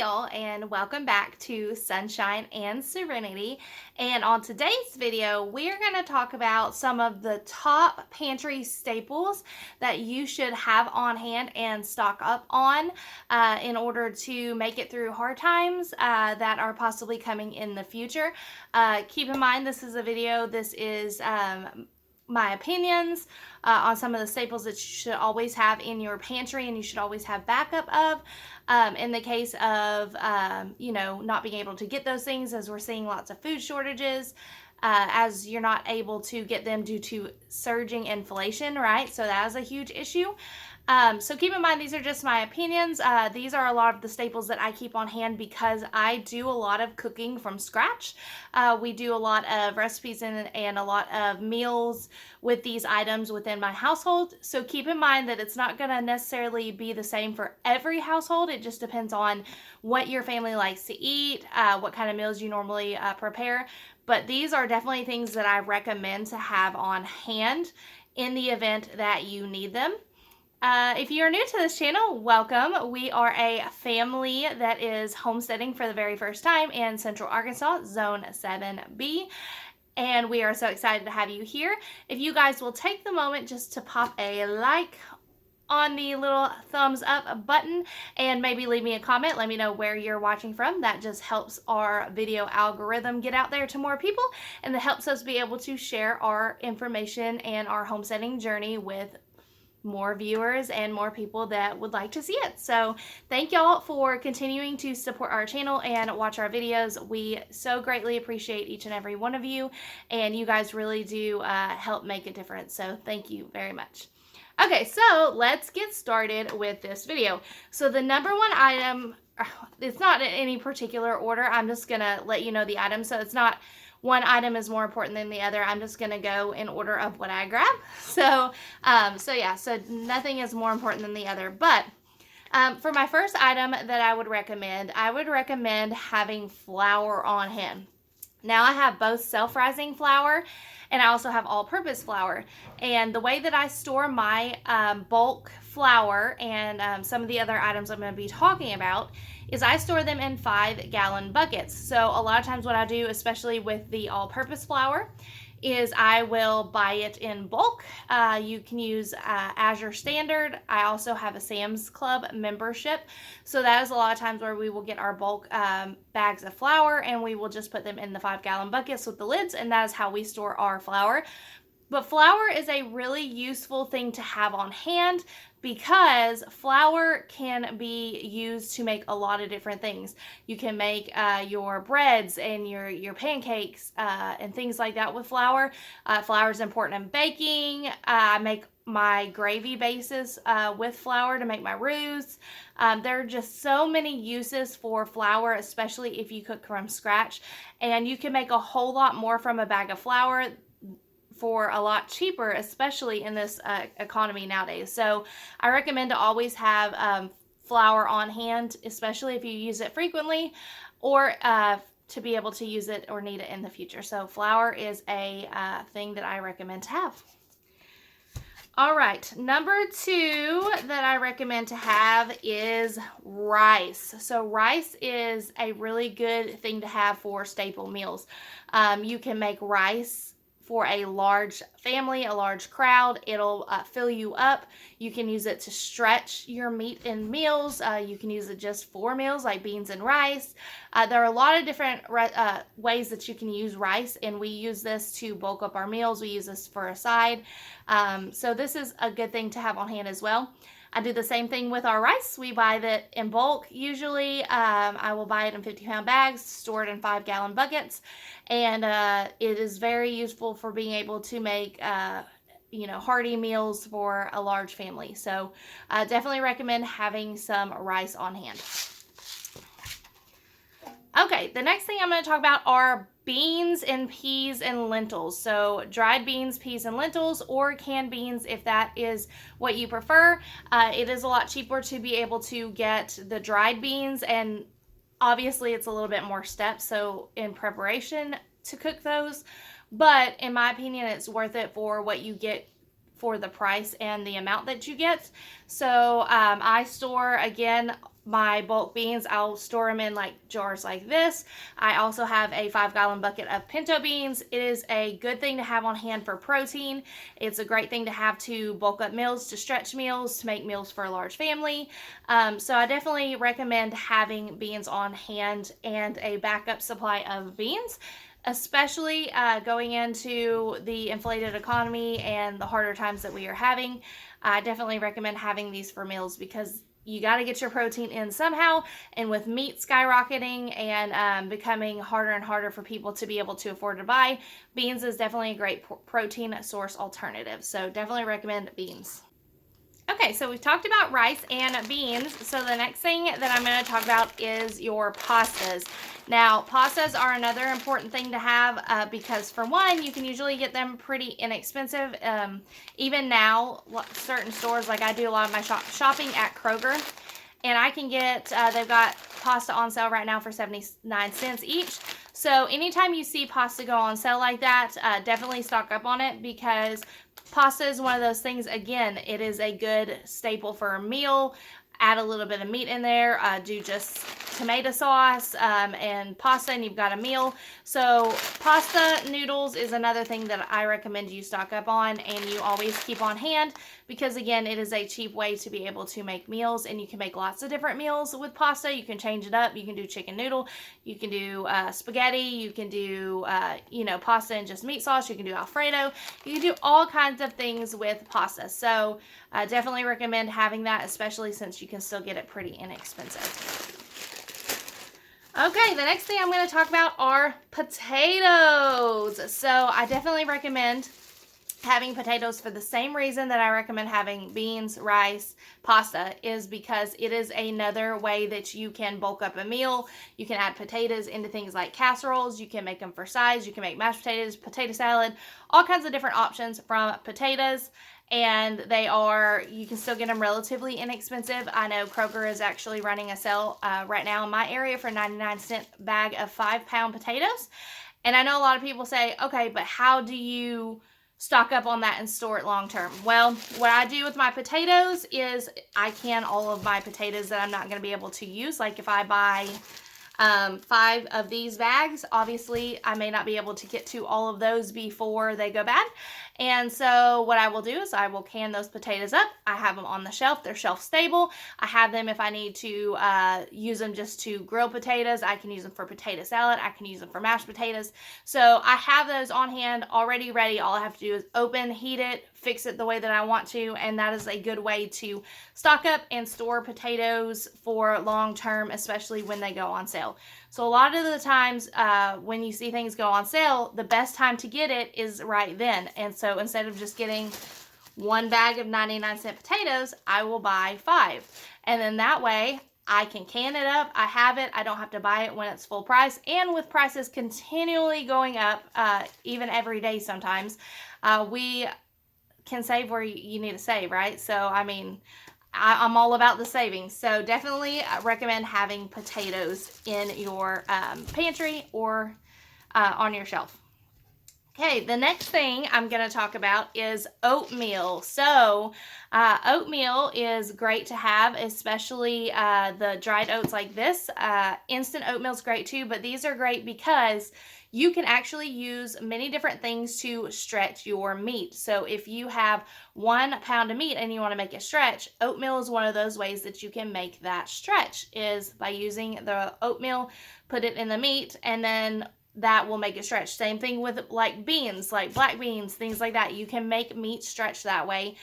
y'all, and welcome back to Sunshine and Serenity. And on today's video, we're going to talk about some of the top pantry staples that you should have on hand and stock up on in order to make it through hard times that are possibly coming in the future. Keep in mind, this is a video, this is my opinions on some of the staples that you should always have in your pantry and you should always have backup of in the case of not being able to get those things, as we're seeing lots of food shortages, as you're not able to get them due to surging inflation, right? So that is a huge issue. So keep in mind, these are just my opinions. These are a lot of the staples that I keep on hand because I do a lot of cooking from scratch. We do a lot of recipes and a lot of meals with these items within my household. So keep in mind that it's not going to necessarily be the same for every household. It just depends on what your family likes to eat, what kind of meals you normally prepare. But these are definitely things that I recommend to have on hand in the event that you need them. If you're new to this channel, welcome. We are a family that is homesteading for the very first time in Central Arkansas, Zone 7B. And we are so excited to have you here. If you guys will take the moment just to pop a like on the little thumbs up button and maybe leave me a comment, let me know where you're watching from. That just helps our video algorithm get out there to more people, and that helps us be able to share our information and our homesteading journey with more viewers and more people that would like to see it. So thank y'all for continuing to support our channel and watch our videos. We so greatly appreciate each and every one of you, and you guys really do help make a difference. So thank you very much. Okay, so let's get started with this video. So the number one item, it's not in any particular order. I'm just gonna let you know the item. So it's not one item is more important than the other. I'm just going to go in order of what I grab. So nothing is more important than the other. But for my first item that I would recommend having flour on hand. Now I have both self-rising flour and I also have all-purpose flour. And the way that I store my bulk flour and some of the other items I'm going to be talking about is I store them in 5-gallon buckets. So a lot of times what I do, especially with the all-purpose flour, is I will buy it in bulk. You can use Azure Standard. I also have a Sam's Club membership. So that is a lot of times where we will get our bulk bags of flour and we will just put them in the 5-gallon buckets with the lids, and that is how we store our flour. But flour is a really useful thing to have on hand because flour can be used to make a lot of different things. You can make your breads and your pancakes and things like that with flour. Flour is important in baking. I make my gravy bases with flour to make my roux. There are just so many uses for flour, especially if you cook from scratch. And you can make a whole lot more from a bag of flour for a lot cheaper, especially in this economy nowadays. So I recommend to always have flour on hand, especially if you use it frequently or to be able to use it or need it in the future. So flour is a thing that I recommend to have. All right, number 2 that I recommend to have is rice. So rice is a really good thing to have for staple meals. You can make rice for a large family, a large crowd. It'll fill you up. You can use it to stretch your meat in meals. You can use it just for meals like beans and rice. There are a lot of different ways that you can use rice, and we use this to bulk up our meals. We use this for a side. So this is a good thing to have on hand as well. I do the same thing with our rice. We buy that in bulk. Usually I will buy it in 50-pound bags, store it in 5-gallon buckets, and it is very useful for being able to make hearty meals for a large family. So definitely recommend having some rice on hand. Okay, the next thing I'm going to talk about are beans and peas and lentils. So dried beans, peas, and lentils, or canned beans if that is what you prefer. It is a lot cheaper to be able to get the dried beans, and obviously it's a little bit more steps so in preparation to cook those. But in my opinion, it's worth it for what you get for the price and the amount that you get. So I store, again, my bulk beans, I'll store them in like jars like this. I also have a 5-gallon bucket of pinto beans. It is a good thing to have on hand for protein. It's a great thing to have to bulk up meals, to stretch meals, to make meals for a large family. So I definitely recommend having beans on hand and a backup supply of beans, especially going into the inflated economy and the harder times that we are having. I definitely recommend having these for meals because you got to get your protein in somehow, and with meat skyrocketing and becoming harder and harder for people to be able to afford to buy, beans is definitely a great protein source alternative. So definitely recommend beans. Okay, so we've talked about rice and beans. So the next thing that I'm going to talk about is your pastas. Now, pastas are another important thing to have because, for one, you can usually get them pretty inexpensive. Even now, certain stores, like I do a lot of my shopping at Kroger, and I can get, they've got pasta on sale right now for 79 cents each. So anytime you see pasta go on sale like that, definitely stock up on it, because pasta is one of those things, again, it is a good staple for a meal. Add a little bit of meat in there, do just tomato sauce and pasta, and you've got a meal. So pasta noodles is another thing that I recommend you stock up on and you always keep on hand, because again, it is a cheap way to be able to make meals, and you can make lots of different meals with pasta. You can change it up. You can do chicken noodle, you can do spaghetti, you can do pasta and just meat sauce, you can do Alfredo, you can do all kinds of things with pasta. So definitely recommend having that, especially since you can still get it pretty inexpensive. Okay, the next thing I'm going to talk about are potatoes. So I definitely recommend having potatoes for the same reason that I recommend having beans, rice, pasta, is because it is another way that you can bulk up a meal. You can add potatoes into things like casseroles. You can make them for sides. You can make mashed potatoes, potato salad, all kinds of different options from potatoes. And you can still get them relatively inexpensive. I know Kroger is actually running a sale right now in my area for 99-cent bag of 5-pound potatoes. And I know a lot of people say, okay, but how do you stock up on that and store it long term? Well, what I do with my potatoes is I can all of my potatoes that I'm not going to be able to use. Like if I buy 5 of these bags, obviously I may not be able to get to all of those before they go bad. And so what I will do is I will can those potatoes up. I have them on the shelf. They're shelf stable. I have them if I need to use them just to grill potatoes. I can use them for potato salad. I can use them for mashed potatoes. So I have those on hand already ready. All I have to do is open, heat it, fix it the way that I want to, and that is a good way to stock up and store potatoes for long term, especially when they go on sale. So a lot of the times when you see things go on sale, the best time to get it is right then. And so instead of just getting one bag of 99-cent potatoes, I will buy 5. And then that way I can can it up. I have it. I don't have to buy it when it's full price. And with prices continually going up, even every day sometimes, we can save where you need to save, right? So, I mean, I'm all about the savings. So definitely recommend having potatoes in your pantry or on your shelf. Okay, the next thing I'm going to talk about is oatmeal. So oatmeal is great to have, especially the dried oats like this. Instant oatmeal is great too, but these are great because you can actually use many different things to stretch your meat. So if you have 1 pound of meat and you want to make it stretch, oatmeal is one of those ways that you can make that stretch, is by using the oatmeal, put it in the meat, and then that will make it stretch. Same thing with like beans, like black beans, things like that. You can make meat stretch that way.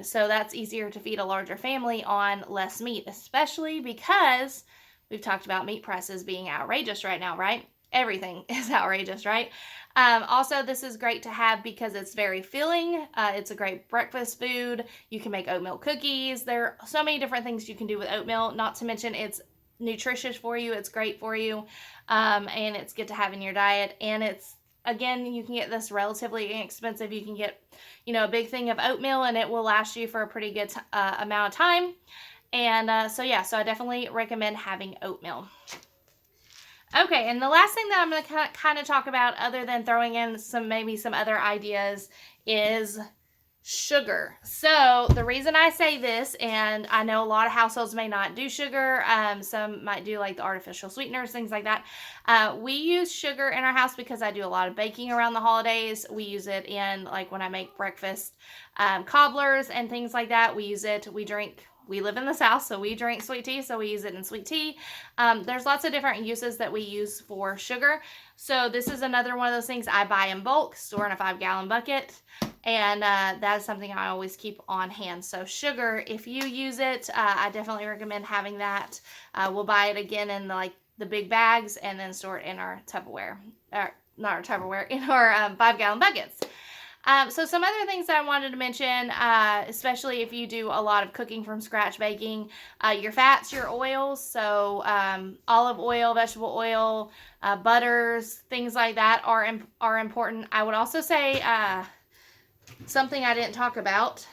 So that's easier to feed a larger family on less meat, especially because we've talked about meat prices being outrageous right now, right? Everything is outrageous, right? Also, this is great to have because it's very filling. It's a great breakfast food. You can make oatmeal cookies. There are so many different things you can do with oatmeal, not to mention it's nutritious for you. It's great for you. And it's good to have in your diet. And it's, again, you can get this relatively inexpensive. You can get, a big thing of oatmeal and it will last you for a pretty good amount of time. And so I definitely recommend having oatmeal. Okay, and the last thing that I'm going to kind of talk about, other than throwing in maybe some other ideas, is Sugar. So the reason I say this, and I know a lot of households may not do sugar, some might do like the artificial sweeteners, things like that. We use sugar in our house because I do a lot of baking around the holidays. We use it in like when I make breakfast cobblers and things like that. We use it. We live in the South, so we drink sweet tea, so we use it in sweet tea. There's lots of different uses that we use for sugar. So this is another one of those things I buy in bulk, store in a 5-gallon bucket, and that is something I always keep on hand. So sugar, if you use it, I definitely recommend having that. We'll buy it again in the big bags and then store it in our Tupperware, not our Tupperware, in our 5-gallon buckets. So some other things that I wanted to mention, especially if you do a lot of cooking from scratch baking, your fats, your oils, so olive oil, vegetable oil, butters, things like that are important. I would also say something I didn't talk about,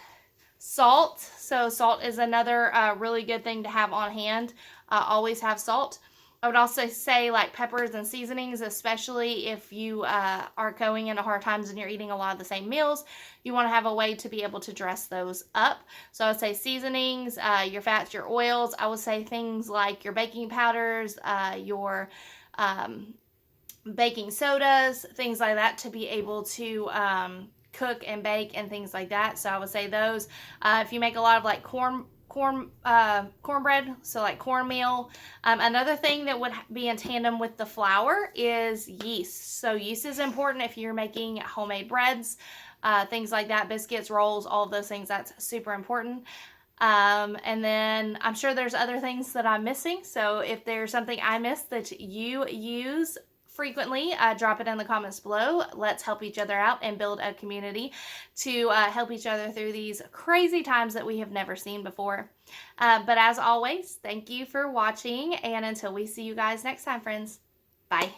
salt. So salt is another really good thing to have on hand. Always have salt. I would also say like peppers and seasonings, especially if you are going into hard times and you're eating a lot of the same meals, you want to have a way to be able to dress those up. So I would say seasonings, your fats, your oils. I would say things like your baking powders, your baking sodas, things like that, to be able to cook and bake and things like that. So I would say those. If you make a lot of like cornbread, so like cornmeal. Another thing that would be in tandem with the flour is yeast. So yeast is important if you're making homemade breads, things like that, biscuits, rolls, all of those things. That's super important. And then I'm sure there's other things that I'm missing. So if there's something I missed that you use frequently, drop it in the comments below. Let's help each other out and build a community to help each other through these crazy times that we have never seen before. But as always, thank you for watching, and until we see you guys next time, friends, bye.